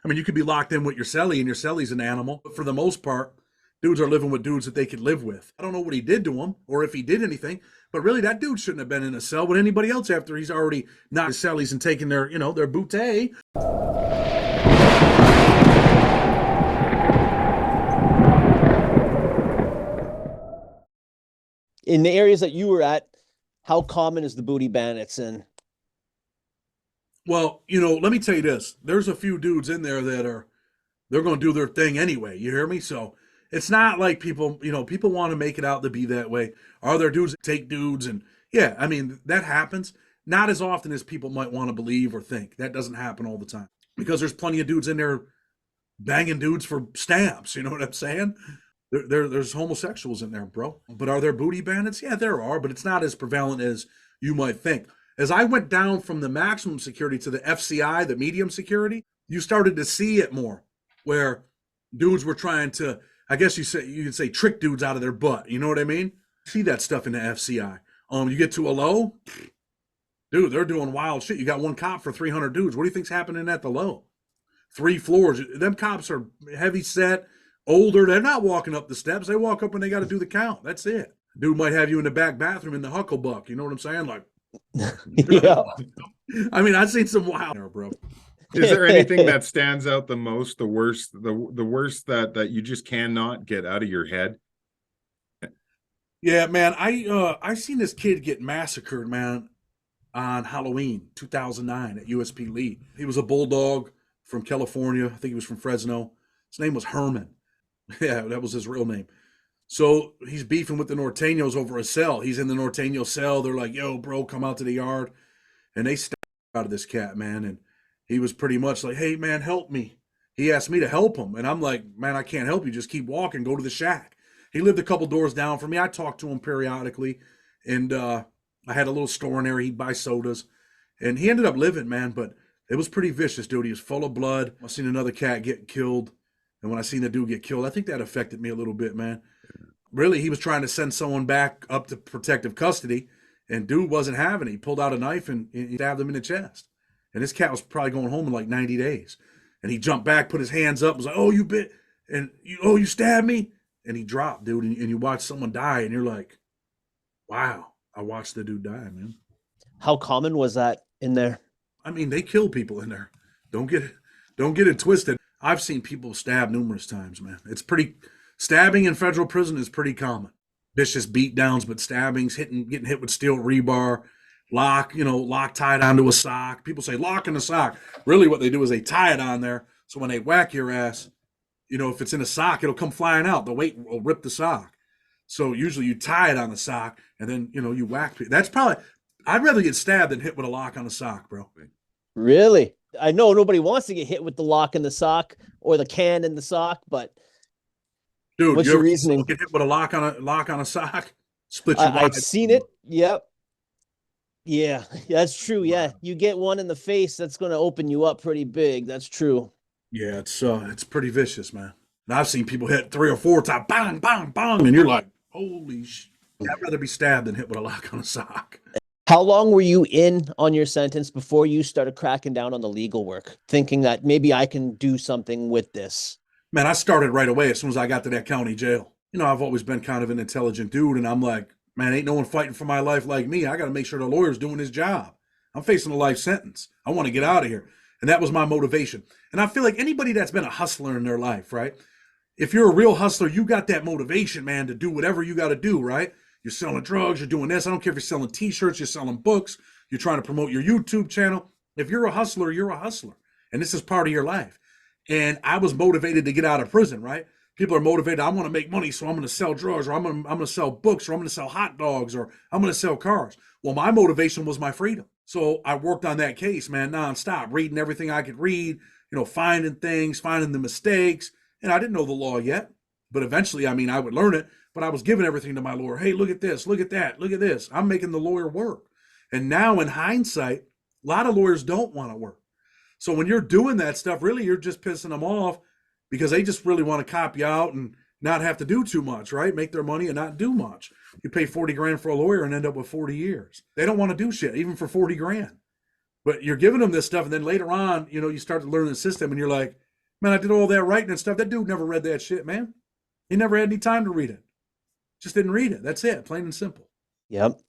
I mean, you could be locked in with your cellie, and your cellie's an animal. But for the most part, dudes are living with dudes that they could live with. I don't know what he did to him or if he did anything, but really that dude shouldn't have been in a cell with anybody else after he's already knocked his cellies and taken their, their bootay. In the areas that you were at, how common is the booty bandits? And well, let me tell you this. There's a few dudes in there they're going to do their thing anyway. You hear me? So it's not like people want to make it out to be that way. Are there dudes that take dudes? And yeah, I mean, that happens. Not as often as people might want to believe or think. That doesn't happen all the time because there's plenty of dudes in there banging dudes for stamps. You know what I'm saying? There's homosexuals in there, bro. But are there booty bandits? Yeah, there are, but it's not as prevalent as you might think. As I went down from the maximum security to the FCI, the medium security, you started to see it more, where dudes were trying to, I guess you could say trick dudes out of their butt. You know what I mean? See that stuff in the FCI. You get to a low, dude, they're doing wild shit. You got one cop for 300 dudes. What do you think's happening at the low? 3 floors. Them cops are heavy set, older. They're not walking up the steps. They walk up when they got to do the count. That's it. Dude might have you in the back bathroom in the Hucklebuck. You know what I'm saying? Like, yeah. I mean, I've seen some wild there, bro. Is there anything that stands out the most, the worst that you just cannot get out of your head? Yeah, man, I seen this kid get massacred, man, on Halloween 2009 at USP Lee. He was a bulldog from California. I think he was from Fresno. His name was Herman. Yeah, that was his real name. So he's beefing with the Norteños over a cell. He's in the Norteño cell. They're like, yo, bro, come out to the yard. And they stabbed out of this cat, man. And he was pretty much like, hey, man, help me. He asked me to help him. And I'm like, man, I can't help you. Just keep walking. Go to the shack. He lived a couple doors down from me. I talked to him periodically. And I had a little store in there. He'd buy sodas. And he ended up living, man. But it was pretty vicious, dude. He was full of blood. I seen another cat get killed. And when I seen the dude get killed, I think that affected me a little bit, man. Really, he was trying to send someone back up to protective custody. And dude wasn't having it. He pulled out a knife and he stabbed him in the chest. And this cat was probably going home in like 90 days. And he jumped back, put his hands up, was like, oh, you bit, and you stabbed me? And he dropped, dude. And you watch someone die, and you're like, wow, I watched the dude die, man. How common was that in there? I mean, they kill people in there. Don't get it twisted. I've seen people stabbed numerous times, man. Stabbing in federal prison is pretty common. Vicious beatdowns, but stabbings, getting hit with steel rebar, lock tied onto a sock. People say lock in a sock. Really what they do is they tie it on there. So when they whack your ass, if it's in a sock, it'll come flying out. The weight will rip the sock. So usually you tie it on the sock and then, you whack people. I'd rather get stabbed than hit with a lock on a sock, bro. Really? I know nobody wants to get hit with the lock in the sock or the can in the sock, but dude, what's your reasoning? Get hit with a lock on a sock, split you wide. I've seen it. Yep. Yeah, that's true. Yeah, you get one in the face, that's going to open you up pretty big. That's true. Yeah, it's pretty vicious, man. And I've seen people hit 3 or 4 times, bang, bang, bang, and you're like, holy shit. I'd rather be stabbed than hit with a lock on a sock. How long were you in on your sentence before you started cracking down on the legal work, thinking that maybe I can do something with this? Man, I started right away as soon as I got to that county jail. I've always been kind of an intelligent dude, and I'm like, man, ain't no one fighting for my life like me. I got to make sure the lawyer's doing his job. I'm facing a life sentence. I want to get out of here. And that was my motivation. And I feel like anybody that's been a hustler in their life, right? If you're a real hustler, you got that motivation, man, to do whatever you got to do, right? You're selling drugs, you're doing this. I don't care if you're selling t-shirts, you're selling books, you're trying to promote your YouTube channel. If you're a hustler, you're a hustler. And this is part of your life. And I was motivated to get out of prison, right? People are motivated. I want to make money, so I'm going to sell drugs, or I'm going to sell books, or I'm going to sell hot dogs, or I'm going to sell cars. Well, my motivation was my freedom. So I worked on that case, man, nonstop, reading everything I could read, finding things, finding the mistakes. And I didn't know the law yet, but eventually, I would learn it. But I was giving everything to my lawyer. Hey, look at this, look at that, look at this. I'm making the lawyer work. And now in hindsight, a lot of lawyers don't want to work. So when you're doing that stuff, really, you're just pissing them off because they just really want to cop you out and not have to do too much, right? Make their money and not do much. You pay 40 grand for a lawyer and end up with 40 years. They don't want to do shit, even for 40 grand. But you're giving them this stuff. And then later on, you start to learn the system and you're like, Man, I did all that writing and stuff. That dude never read that shit, man. He never had any time to read it. Just didn't read it. That's it, plain and simple. Yep.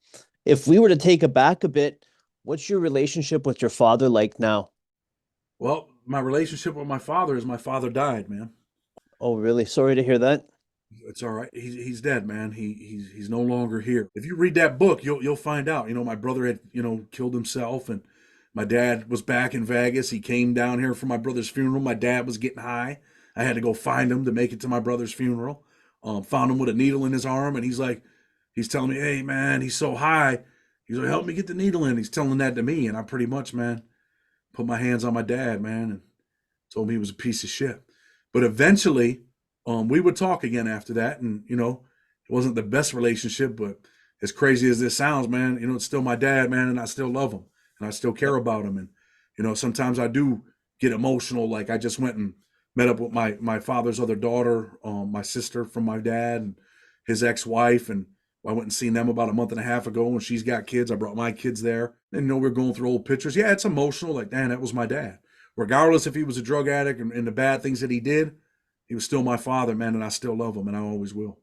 If we were to take it back a bit, what's your relationship with your father like now? Well, my relationship with my father is my father died, man. Oh, really? Sorry to hear that. It's all right. He's dead, man. He's no longer here. If you read that book, you'll find out. You know, my brother had, you know, killed himself, and my dad was back in Vegas. He came down here for my brother's funeral. My dad was getting high. I had to go find him to make it to my brother's funeral. Found him with a needle in his arm, and he's telling me, "Hey, man, he's so high." He's like, "Help me get the needle in." He's telling that to me, and I pretty much, man, put my hands on my dad, man, and told me he was a piece of shit. But eventually, we would talk again after that, and you know, it wasn't the best relationship, but as crazy as this sounds, man, you know, it's still my dad, man, and I still love him, and I still care about him, and you know, sometimes I do get emotional. Like I just went and met up with my father's other daughter, my sister from my dad, and his ex-wife, and I went and seen them about a month and a half ago, and she's got kids. I brought my kids there, and you know, we're going through old pictures. Yeah, it's emotional. Like, damn, that was my dad. Regardless if he was a drug addict and the bad things that he did, he was still my father, man, and I still love him, and I always will.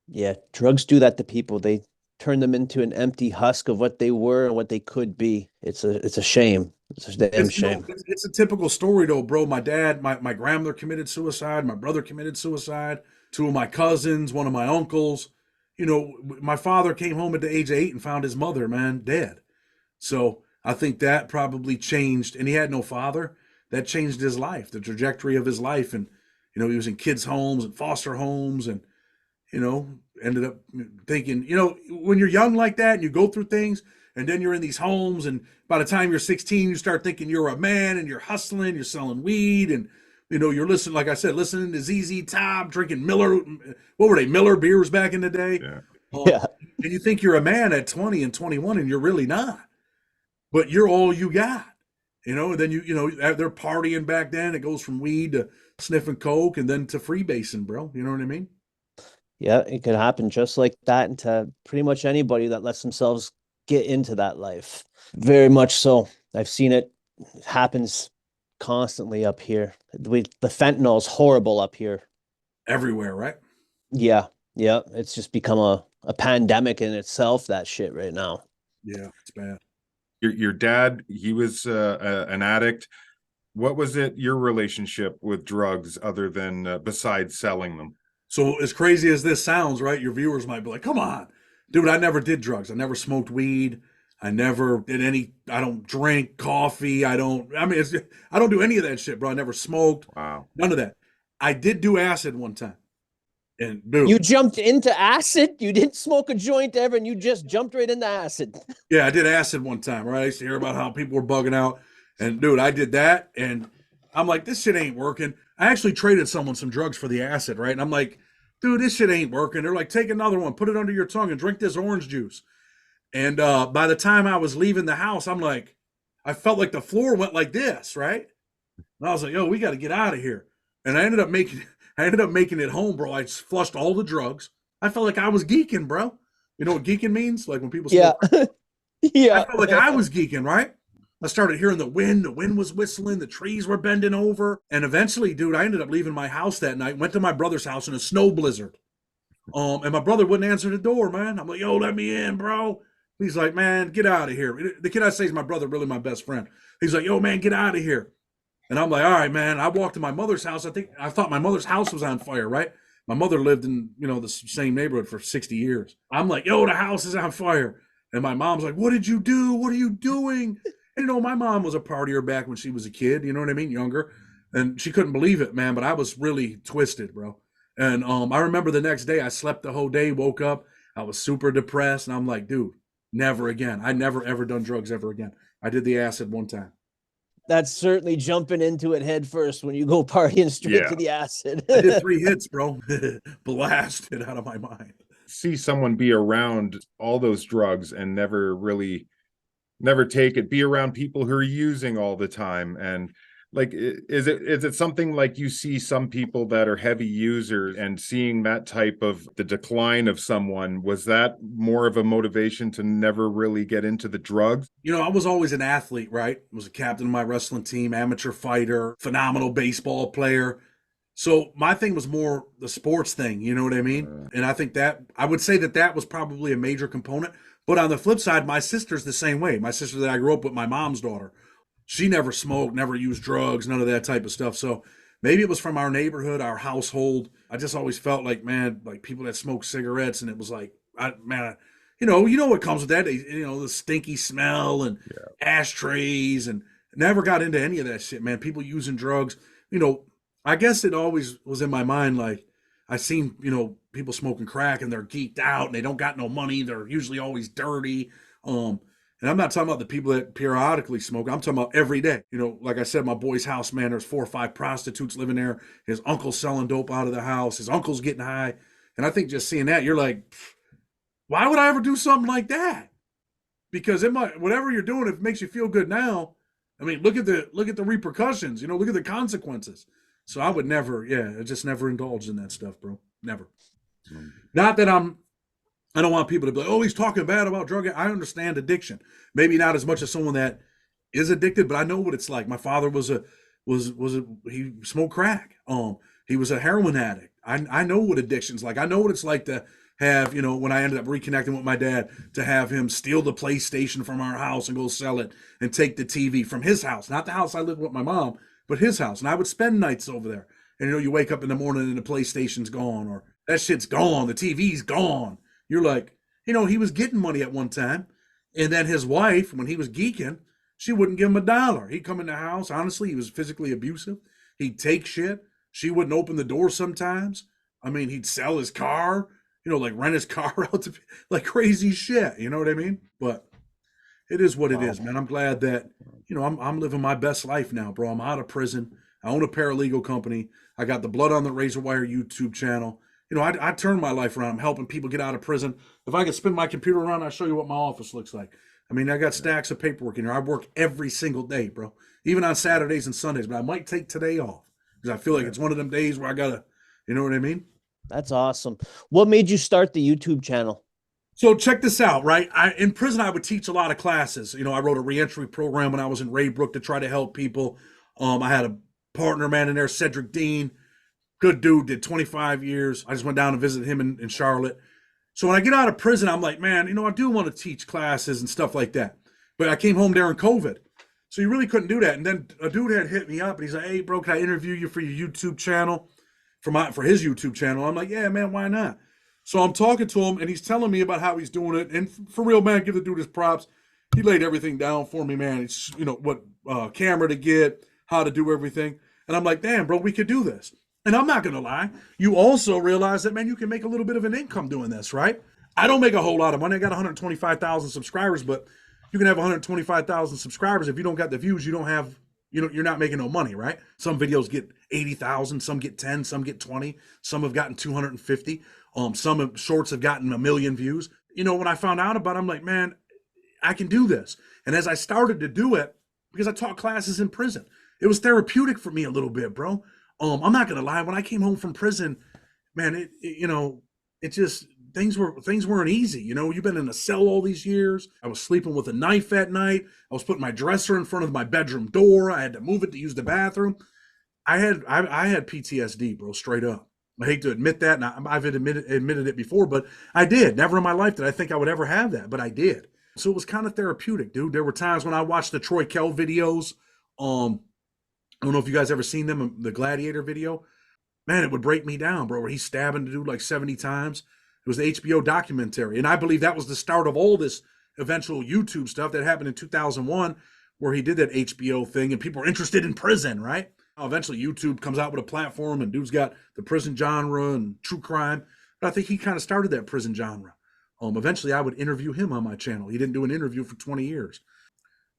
Yeah, drugs do that to people. They turn them into an empty husk of what they were and what they could be. It's a shame. It's a damn shame. It's a typical story, though, bro. My dad, my grandmother committed suicide. My brother committed suicide. Two of my cousins, one of my uncles. You know, my father came home at the age of 8 and found his mother, man, dead. So I think that probably changed, and he had no father. That changed his life, the trajectory of his life. And, you know, he was in kids' homes and foster homes, and, you know, ended up thinking, you know, when you're young like that and you go through things, and then you're in these homes, and by the time you're 16, you start thinking you're a man, and you're hustling, you're selling weed, and, you know, you're listening, like I said, listening to ZZ Top, drinking Miller, what were they, Miller beers back in the day? Yeah. Yeah. And you think you're a man at 20 and 21, and you're really not. But you're all you got. You know, and then you know, they're partying back then. It goes from weed to sniffing coke and then to freebasing, bro. You know what I mean? Yeah, it could happen just like that, and to pretty much anybody that lets themselves get into that life. Very much so. I've seen it. It happens constantly up here. The fentanyl is horrible up here. Everywhere, right? Yeah, yeah. It's just become a pandemic in itself, that shit right now. Yeah, it's bad. Your dad, he was an addict. What was it, your relationship with drugs, other than besides selling them? So as crazy as this sounds, right? Your viewers might be like, "Come on, dude! I never did drugs. I never smoked weed. I never did any. I don't drink coffee. I don't. I mean, I don't do any of that shit, bro. I never smoked. Wow. None of that. I did do acid one time, and dude, You jumped into acid? You didn't smoke a joint ever, and you just jumped right into acid. yeah, I did acid one time, right? I used to hear about how people were bugging out. And dude, I did that. And I'm like, this shit ain't working. I actually traded someone some drugs for the acid, right? And I'm like, dude, this shit ain't working. They're like, take another one, put it under your tongue and drink this orange juice. And by the time I was leaving the house, I'm like, I felt like the floor went like this, right? And I was like, yo, we got to get out of here. And I ended up making it home, bro. I flushed all the drugs. I felt like I was geeking, bro. You know what geeking means? Like when people Yeah. smoke. Yeah. I felt like I was geeking, right? I started hearing the wind. The wind was whistling. The trees were bending over. And eventually, dude, I ended up leaving my house that night, went to my brother's house in a snow blizzard. And my brother wouldn't answer the door, man. I'm like, yo, let me in, bro. He's like, man, get out of here. The kid I say is my brother, really my best friend. He's like, yo, man, get out of here. And I'm like, all right, man. I walked to my mother's house. I thought my mother's house was on fire, right? My mother lived in, you know, the same neighborhood for 60 years. I'm like, yo, the house is on fire. And my mom's like, what did you do? What are you doing? And, you know, my mom was a partier back when she was a kid, you know what I mean? Younger. And she couldn't believe it, man. But I was really twisted, bro. And I remember the next day I slept the whole day, woke up. I was super depressed. And I'm like, dude, never again. I never, ever done drugs ever again. I did the acid one time. That's certainly jumping into it head first when you go partying straight Yeah. to the acid. I did 3 hits, bro. Blasted out of my mind. See someone be around all those drugs and never take it, be around people who are using all the time. And Like, is it something like you see some people that are heavy users and seeing that type of the decline of someone, was that more of a motivation to never really get into the drugs? You know, I was always an athlete, right? I was a captain of my wrestling team, amateur fighter, phenomenal baseball player. So my thing was more the sports thing, you know what I mean? And I think that I would say that that was probably a major component. But on the flip side, my sister's the same way. My sister that I grew up with, my mom's daughter, she never smoked, never used drugs, none of that type of stuff. So maybe it was from our neighborhood, our household. I just always felt like, man, like people that smoke cigarettes, and it was like, you know what comes with that? You know, the stinky smell and ashtrays, and never got into any of that shit, man. People using drugs, you know. I guess it always was in my mind, like I seen, you know, people smoking crack and they're geeked out and they don't got no money. They're usually always dirty. And I'm not talking about the people that periodically smoke. I'm talking about every day. You know, like I said, my boy's house, man, there's 4 or 5 prostitutes living there. His uncle's selling dope out of the house. His uncle's getting high. And I think just seeing that, you're like, why would I ever do something like that? Because it might, whatever you're doing, if it makes you feel good now, I mean, look at the repercussions, you know, look at the consequences. So I would never, I just never indulged in that stuff, bro. Never. Not that I don't want people to be like, oh, he's talking bad about drug. I understand addiction. Maybe not as much as someone that is addicted, but I know what it's like. My father he smoked crack. He was a heroin addict. I know what addiction's like. I know what it's like to have, you know, when I ended up reconnecting with my dad, to have him steal the PlayStation from our house and go sell it and take the TV from his house, not the house I lived with my mom, but his house. And I would spend nights over there. And, you know, you wake up in the morning and the PlayStation's gone, or that shit's gone. The TV's gone. You're like, you know, he was getting money at one time. And then his wife, when he was geeking, she wouldn't give him $1. He'd come in the house. Honestly, he was physically abusive. He'd take shit. She wouldn't open the door sometimes. I mean, he'd sell his car, you know, like rent his car out to like crazy shit. You know what I mean? But it is what it is, man. I'm glad that, you know, I'm living my best life now, bro. I'm out of prison. I own a paralegal company. I got the Blood on the Razor Wire YouTube channel. You know, I turned my life around. I'm helping people get out of prison. If I could spin my computer around, I'll show you what my office looks like. I mean, I got stacks of paperwork in here. I work every single day, bro. Even on Saturdays and Sundays. But I might take today off because I feel like it's one of them days where I got to, you know what I mean? That's awesome. What made you start the YouTube channel? So check this out, right? In prison, I would teach a lot of classes. You know, I wrote a reentry program when I was in Raybrook to try to help people. I had a partner, man, in there, Cedric Dean. Good dude, did 25 years. I just went down and visited him in Charlotte. So when I get out of prison, I'm like, man, you know, I do want to teach classes and stuff like that. But I came home during COVID. So you really couldn't do that. And then a dude had hit me up and he's like, hey, bro, can I interview you for your YouTube channel? For his YouTube channel. I'm like, yeah, man, why not? So I'm talking to him and he's telling me about how he's doing it. And for real, man, give the dude his props. He laid everything down for me, man. It's, you know, what camera to get, how to do everything. And I'm like, damn, bro, we could do this. And I'm not going to lie. You also realize that, man, you can make a little bit of an income doing this, right? I don't make a whole lot of money. I got 125,000 subscribers, but you can have 125,000 subscribers. If you don't got the views, you don't have, you know, you're not making no money, right? Some videos get 80,000, some get 10, some get 20, some have gotten 250. Some shorts have gotten 1 million views. You know, when I found out about it, I'm like, man, I can do this. And as I started to do it, because I taught classes in prison, it was therapeutic for me a little bit, bro. I'm not gonna lie. When I came home from prison, man, you know, it just things weren't easy. You know, you've been in a cell all these years. I was sleeping with a knife at night. I was putting my dresser in front of my bedroom door. I had to move it to use the bathroom. I had PTSD, bro, straight up. I hate to admit that, and I've admitted it before, but I did. Never in my life did I think I would ever have that, but I did. So it was kind of therapeutic, dude. There were times when I watched the Troy Kell videos. I don't know if you guys ever seen them, the Gladiator video. Man, it would break me down, bro, where he's stabbing the dude like 70 times. It was the HBO documentary. And I believe that was the start of all this eventual YouTube stuff that happened in 2001, where he did that HBO thing and people were interested in prison, right? Eventually, YouTube comes out with a platform and dude's got the prison genre and true crime. But I think he kind of started that prison genre. Eventually, I would interview him on my channel. He didn't do an interview for 20 years.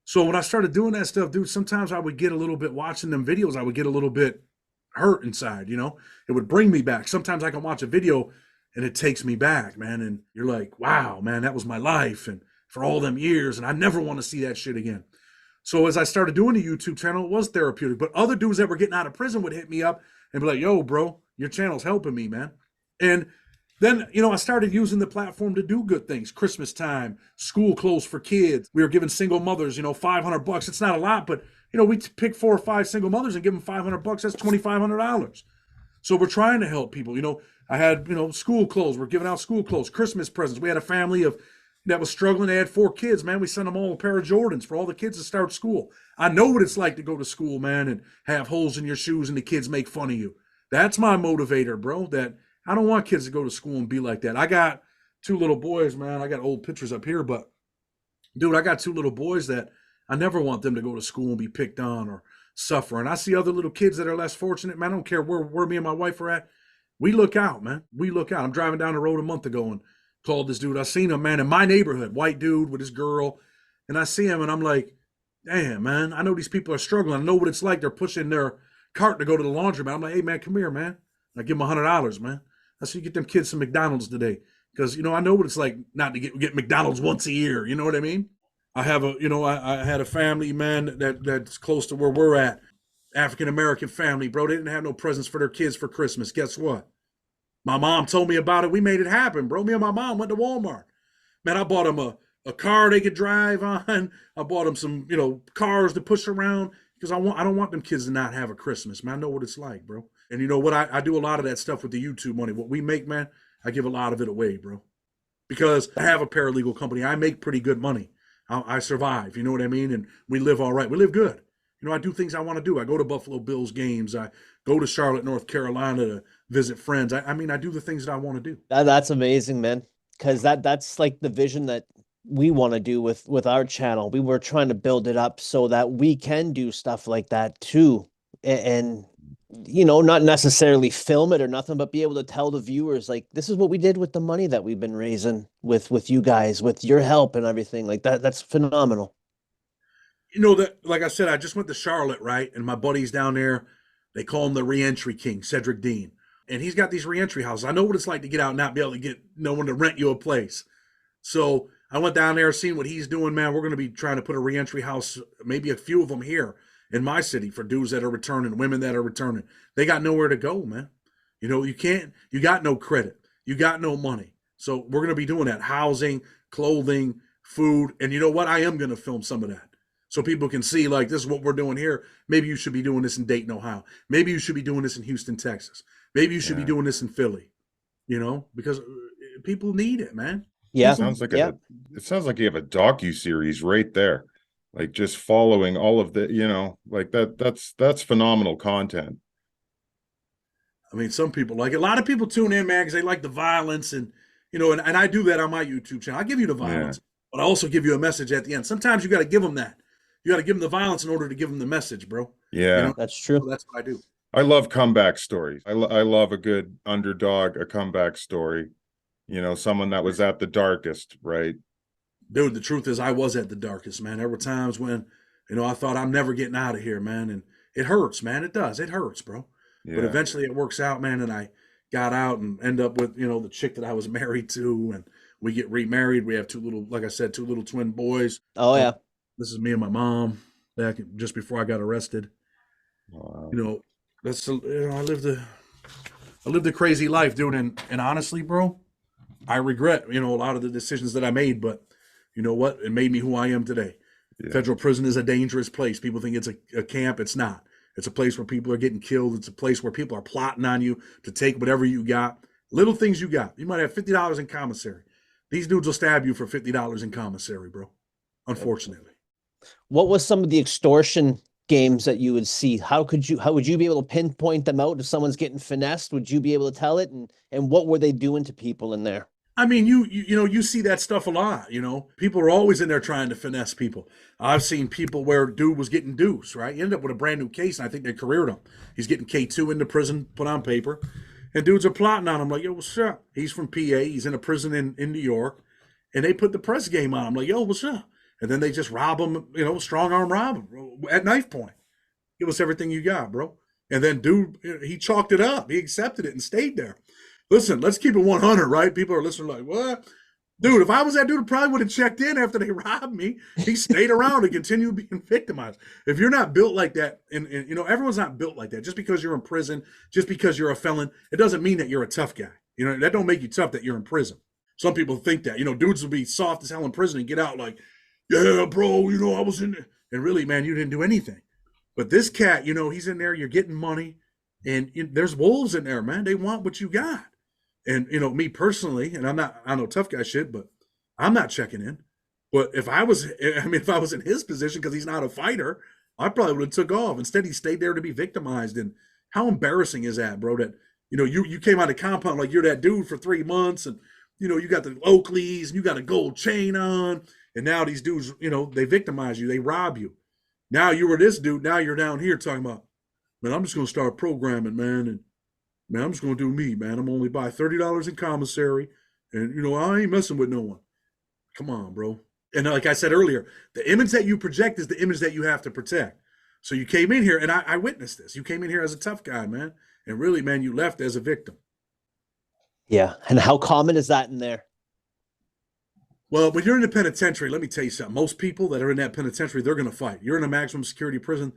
So when I started doing that stuff, dude, sometimes I would get a little bit, watching them videos, I would get a little bit hurt inside, you know? It would bring me back. Sometimes I can watch a video and it takes me back, man. And you're like, wow, man, that was my life and for all them years. And I never want to see that shit again. So as I started doing the YouTube channel, it was therapeutic. But other dudes that were getting out of prison would hit me up and be like, yo, bro, your channel's helping me, man. And then, I started using the platform to do good things. Christmas time, school clothes for kids. We were giving single mothers, $500. It's not a lot, but, we pick 4 or 5 single mothers and give them $500. That's $2,500. So we're trying to help people. I had, school clothes. We're giving out school clothes, Christmas presents. We had a family that was struggling. They had 4 kids, man. We sent them all a pair of Jordans for all the kids to start school. I know what it's like to go to school, man, and have holes in your shoes and the kids make fun of you. That's my motivator, bro, that I don't want kids to go to school and be like that. I got 2 little boys, man. I got old pictures up here, but dude, I got 2 little boys that I never want them to go to school and be picked on or suffer. And I see other little kids that are less fortunate, man. I don't care where me and my wife are at. We look out, man. We look out. I'm driving down the road a month ago and called this dude. I seen him, man, in my neighborhood, white dude with his girl. And I see him and I'm like, damn, man, I know these people are struggling. I know what it's like. They're pushing their cart to go to the laundromat. I'm like, hey, man, come here, man. I give him $100, man. I said, you get them kids some McDonald's today. Because, I know what it's like not to get McDonald's once a year. You know what I mean? I have I had a family, man, that's close to where we're at. African-American family, bro. They didn't have no presents for their kids for Christmas. Guess what? My mom told me about it. We made it happen, bro. Me and my mom went to Walmart. Man, I bought them a car they could drive on. I bought them some, cars to push around because I don't want them kids to not have a Christmas, man. I know what it's like, bro. And you know what? I do a lot of that stuff with the YouTube money. What we make, man, I give a lot of it away, bro. Because I have a paralegal company. I make pretty good money. I survive, you know what I mean? And we live all right. We live good. I do things I want to do. I go to Buffalo Bills games. I go to Charlotte, North Carolina to visit friends. I do the things that I want to do. That's amazing, man. Because that's like the vision that we want to do with our channel. We were trying to build it up so that we can do stuff like that too. And not necessarily film it or nothing, but be able to tell the viewers, like, this is what we did with the money that we've been raising with you guys, with your help and everything like that. That's phenomenal. That, like I said, I just went to Charlotte, right? And my buddy's down there. They call him the Reentry King, Cedric Dean. And he's got these reentry houses. I know what it's like to get out and not be able to get no one to rent you a place. So I went down there, seen what he's doing, man. We're going to be trying to put a reentry house, maybe a few of them here in my city for dudes that are returning, women that are returning. They got nowhere to go, man. You got no credit. You got no money. So we're going to be doing that. Housing, clothing, food. And you know what? I am going to film some of that. So people can see, like, this is what we're doing here. Maybe you should be doing this in Dayton, Ohio. Maybe you should be doing this in Houston, Texas. Maybe you should be doing this in Philly, because people need it, man. Yeah. It sounds like you have a docu-series right there. Like, just following all of the, like that's phenomenal content. I mean, some people like it. A lot of people tune in, man, because they like the violence and I do that on my YouTube channel. I give you the violence, but I also give you a message at the end. Sometimes you got to give them that. You got to give them the violence in order to give them the message, bro. Yeah, that's true. So that's what I do. I love comeback stories. I love a good underdog, a comeback story. Someone that was at the darkest, right? Dude, the truth is I was at the darkest, man. There were times when, I thought I'm never getting out of here, man. And it hurts, man. It does. It hurts, bro. Yeah. But eventually it works out, man. And I got out and end up with, the chick that I was married to. And we get remarried. We have 2 little twin boys. Oh, yeah. This is me and my mom back just before I got arrested. Wow. I lived a crazy life, dude. And honestly, bro, I regret, a lot of the decisions that I made, but you know what? It made me who I am today. Yeah. Federal prison is a dangerous place. People think it's a camp. It's not. It's a place where people are getting killed. It's a place where people are plotting on you to take whatever you got. Little things you got. You might have $50 in commissary. These dudes will stab you for $50 in commissary, bro. Unfortunately. What was some of the extortion games that you would see? How would you be able to pinpoint them out if someone's getting finessed? Would you be able to tell it? And what were they doing to people in there? I mean, you see that stuff a lot, People are always in there trying to finesse people. I've seen people where dude was getting deuce, right? He ended up with a brand new case, and I think they careered him. He's getting K2 into prison, put on paper. And dudes are plotting on him like, yo, what's up? He's from PA. He's in a prison in New York. And they put the press game on him like, yo, what's up? And then they just rob him, strong arm rob him at knife point. Give us everything you got, bro. And then dude, he chalked it up. He accepted it and stayed there. Listen, let's keep it 100, right? People are listening like, what? Dude, if I was that dude, I probably would have checked in after they robbed me. He stayed around and continued being victimized. If you're not built like that, and you know, everyone's not built like that. Just because you're in prison, just because you're a felon, it doesn't mean that you're a tough guy. You know, that don't make you tough that you're in prison. Some people think that, you know, dudes will be soft as hell in prison and get out like, yeah, bro, you know, I was in there. And really, man, you didn't do anything. But this cat, you know, he's in there, you're getting money, and there's wolves in there, man. They want what you got. And, you know, me personally, and I know tough guy shit, but I'm not checking in. But if I was in his position, because he's not a fighter, I probably would have took off. Instead, he stayed there to be victimized. And how embarrassing is that, bro? That, you know, you came out of compound like you're that dude for 3 months, and, you know, you got the Oakleys and you got a gold chain on. And now these dudes, you know, they victimize you, they rob you. Now you were this dude, now you're down here talking about, man, I'm just going to start programming, man. And, man, I'm just going to do me, man. I'm only buy $30 in commissary. And, you know, I ain't messing with no one. Come on, bro. And like I said earlier, the image that you project is the image that you have to protect. So you came in here, and I witnessed this. You came in here as a tough guy, man. And really, man, you left as a victim. Yeah. And how common is that in there? Well, when you're in the penitentiary, let me tell you something. Most people that are in that penitentiary, they're going to fight. You're in a maximum security prison.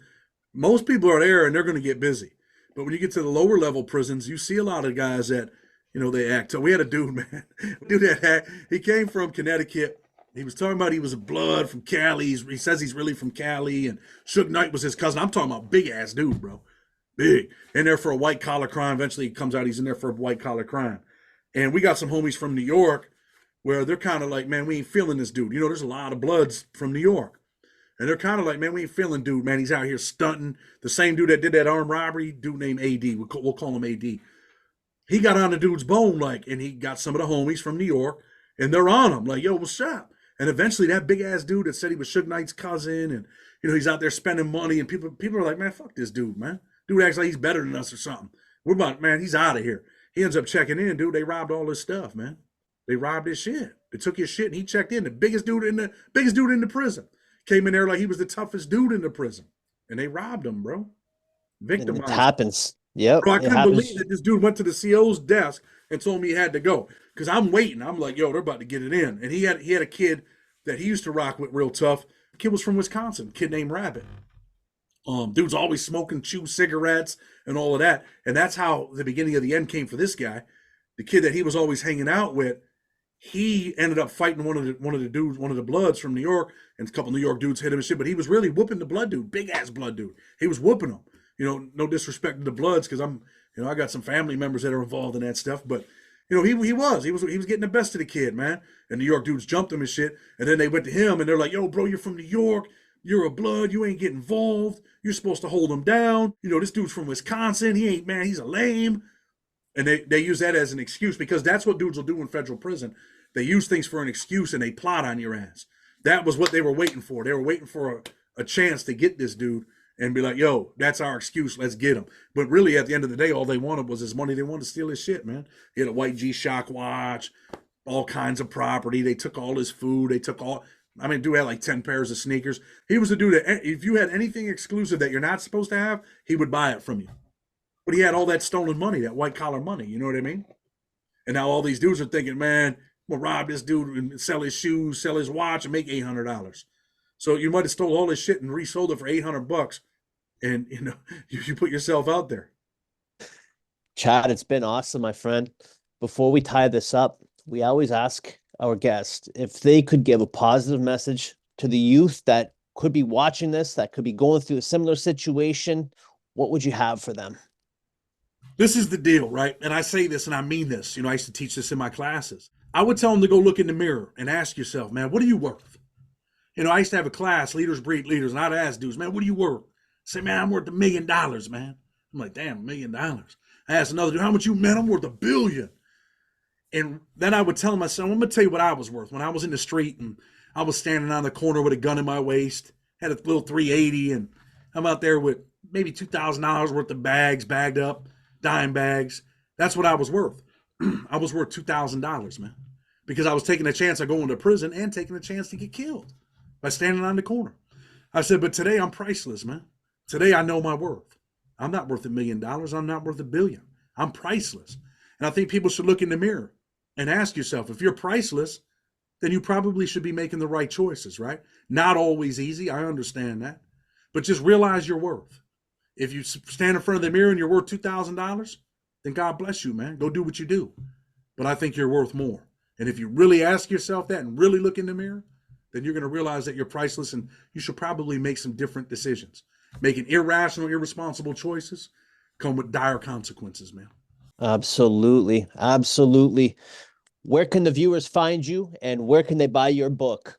Most people are there, and they're going to get busy. But when you get to the lower level prisons, you see a lot of guys that, you know, they act. So we had a dude, man, he came from Connecticut. He was talking about he was a blood from Cali. He says he's really from Cali, and Suge Knight was his cousin. I'm talking about big ass dude, bro. Big. In there for a white collar crime. Eventually he comes out, he's in there for a white collar crime. And we got some homies from New York where they're kind of like, man, we ain't feeling this dude. You know, there's a lot of bloods from New York. And they're kind of like, man, we ain't feeling dude, man. He's out here stunting. The same dude that did that armed robbery, dude named AD. We'll call him AD. He got on the dude's bone, like, and he got some of the homies from New York, and they're on him, like, yo, what's up? And eventually that big ass dude that said he was Suge Knight's cousin, and, you know, he's out there spending money, and people are like, man, fuck this dude, man. Dude acts like he's better than us or something. We're about, man, he's out of here. He ends up checking in, dude. They robbed all his stuff, man. They robbed his shit. They took his shit, and he checked in. The biggest dude in the prison. Came in there like he was the toughest dude in the prison. And they robbed him, bro. Victimized. It happens. Yep. Bro, I couldn't believe that this dude went to the CO's desk and told me he had to go. Because I'm waiting. I'm like, yo, they're about to get it in. And he had a kid that he used to rock with real tough. The kid was from Wisconsin, a kid named Rabbit. Dude's always smoking, chew cigarettes and all of that. And that's how the beginning of the end came for this guy. The kid that he was always hanging out with, he ended up fighting one of the bloods from New York, and a couple New York dudes hit him and shit, but he was really whooping the blood dude, big ass blood dude. He was whooping him. You know, no disrespect to the bloods, because I got some family members that are involved in that stuff, but you know, he was getting the best of the kid, man. And New York dudes jumped him and shit, and then they went to him and they're like, yo, bro, you're from New York, you're a blood, you ain't getting involved, you're supposed to hold him down. You know, this dude's from Wisconsin, he ain't, man, he's a lame. And they use that as an excuse, because that's what dudes will do in federal prison. They use things for an excuse and they plot on your ass. That was what they were waiting for. They were waiting for a chance to get this dude and be like, yo, that's our excuse. Let's get him. But really, at the end of the day, all they wanted was his money. They wanted to steal his shit, man. He had a white G-Shock watch, all kinds of property. They took all his food. Dude had like 10 pairs of sneakers. He was a dude that if you had anything exclusive that you're not supposed to have, he would buy it from you. But he had all that stolen money, that white collar money. You know what I mean? And now all these dudes are thinking, man, I'm gonna rob this dude and sell his shoes, sell his watch, and make $800. So you might have stole all his shit and resold it for $800, and you know you put yourself out there. Chad, it's been awesome, my friend. Before we tie this up, we always ask our guests if they could give a positive message to the youth that could be watching this, that could be going through a similar situation. What would you have for them? This is the deal, right? And I say this and I mean this. You know, I used to teach this in my classes. I would tell them to go look in the mirror and ask yourself, man, what are you worth? You know, I used to have a class, Leaders Breed Leaders, and I'd ask dudes, man, what are you worth? Say, man, I'm worth $1 million, man. I'm like, damn, $1 million. I asked another dude, how much you, man? I'm worth $1 billion. And then I would tell him, I said, I'm going to tell you what I was worth. When I was in the street and I was standing on the corner with a gun in my waist, had a little 380, and I'm out there with maybe $2,000 worth of bags bagged up, dime bags. That's what I was worth. I was worth $2,000, man, because I was taking a chance of going to prison and taking a chance to get killed by standing on the corner. I said, but today I'm priceless, man. Today I know my worth. I'm not worth $1 million. I'm not worth $1 billion. I'm priceless. And I think people should look in the mirror and ask yourself, if you're priceless, then you probably should be making the right choices, right? Not always easy. I understand that. But just realize your worth. If you stand in front of the mirror and you're worth $2,000, then God bless you, man. Go do what you do. But I think you're worth more. And if you really ask yourself that and really look in the mirror, then you're going to realize that you're priceless, and you should probably make some different decisions. Making irrational, irresponsible choices come with dire consequences, man. Absolutely. Absolutely. Where can the viewers find you, and where can they buy your book?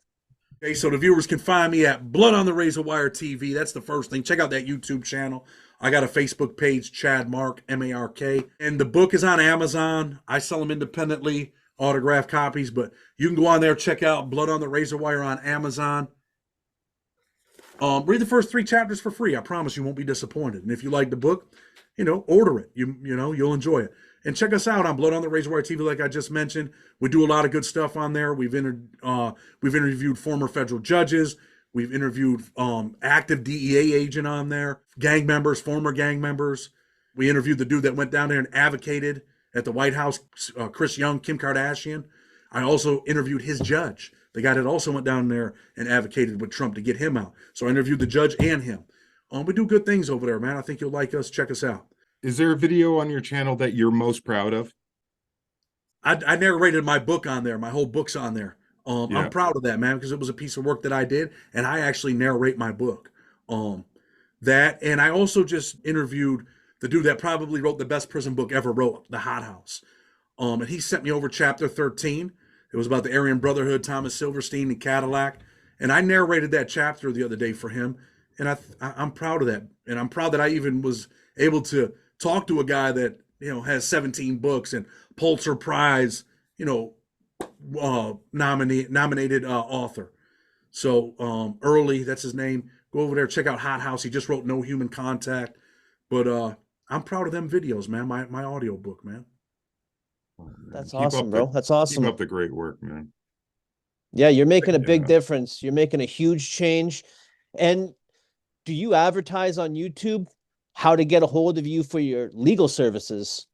Okay, so the viewers can find me at Blood on the Razor Wire TV. That's the first thing. Check out that YouTube channel. I got a Facebook page, Chad Mark, M-A-R-K. And the book is on Amazon. I sell them independently, autographed copies, but you can go on there, check out Blood on the Razor Wire on Amazon. Read the first 3 chapters for free. I promise you won't be disappointed. And if you like the book, order it. You'll enjoy it. And check us out on Blood on the Razor Wire TV, like I just mentioned. We do a lot of good stuff on there. We've interviewed former federal judges. We've interviewed active DEA agent on there, gang members, former gang members. We interviewed the dude that went down there and advocated at the White House, Chris Young, Kim Kardashian. I also interviewed his judge, the guy that also went down there and advocated with Trump to get him out. So I interviewed the judge and him. We do good things over there, man. I think you'll like us. Check us out. Is there a video on your channel that you're most proud of? I narrated my book on there. My whole book's on there. Yeah. I'm proud of that, man, because it was a piece of work that I did, and I actually narrate my book. And I also just interviewed the dude that probably wrote the best prison book ever wrote, The Hot House. And he sent me over chapter 13. It was about the Aryan Brotherhood, Thomas Silverstein, and Cadillac. And I narrated that chapter the other day for him. And I'm proud of that. And I'm proud that I even was able to talk to a guy that, has 17 books and Pulitzer Prize, nominated author. So Early, that's his name. Go over there, check out Hot House. He just wrote No Human Contact. But I'm proud of them videos, man. My audio book, man. That's awesome, bro. That's awesome. Keep up the great work, man. Yeah, you're making a big difference. You're making a huge change. And do you advertise on YouTube how to get a hold of you for your legal services?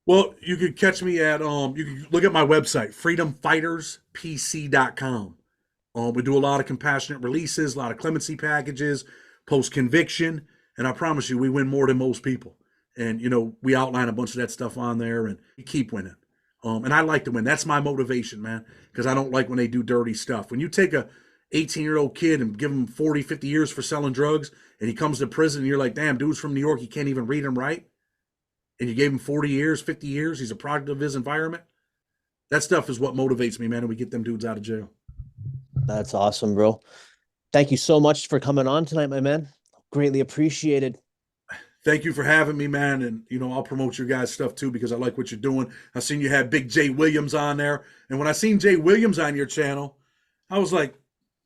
Well, you could catch me at you can look at my website, freedomfighterspc.com. We do a lot of compassionate releases, a lot of clemency packages, post-conviction, and I promise you we win more than most people. And we outline a bunch of that stuff on there, and we keep winning. And I like to win. That's my motivation, man, because I don't like when they do dirty stuff. When you take a 18-year-old kid and give him 40, 50 years for selling drugs, and he comes to prison, and you're like, damn, dude's from New York, he can't even read and write. And you gave him 40 years, 50 years, he's a product of his environment. That stuff is what motivates me, man, and we get them dudes out of jail. That's awesome, bro. Thank you so much for coming on tonight, my man. Greatly appreciated. Thank you for having me, man. And, I'll promote your guys' stuff too, because I like what you're doing. I seen you had Big Jay Williams on there. And when I seen Jay Williams on your channel, I was like,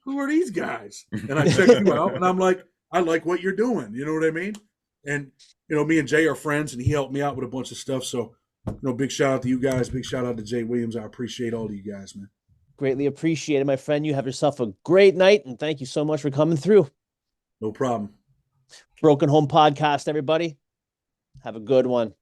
who are these guys? And I checked you out, and I'm like, I like what you're doing. You know what I mean? And, me and Jay are friends, and he helped me out with a bunch of stuff. So, big shout out to you guys. Big shout out to Jay Williams. I appreciate all of you guys, man. Greatly appreciated, my friend. You have yourself a great night, and thank you so much for coming through. No problem. Brokenhome podcast, everybody. Have a good one.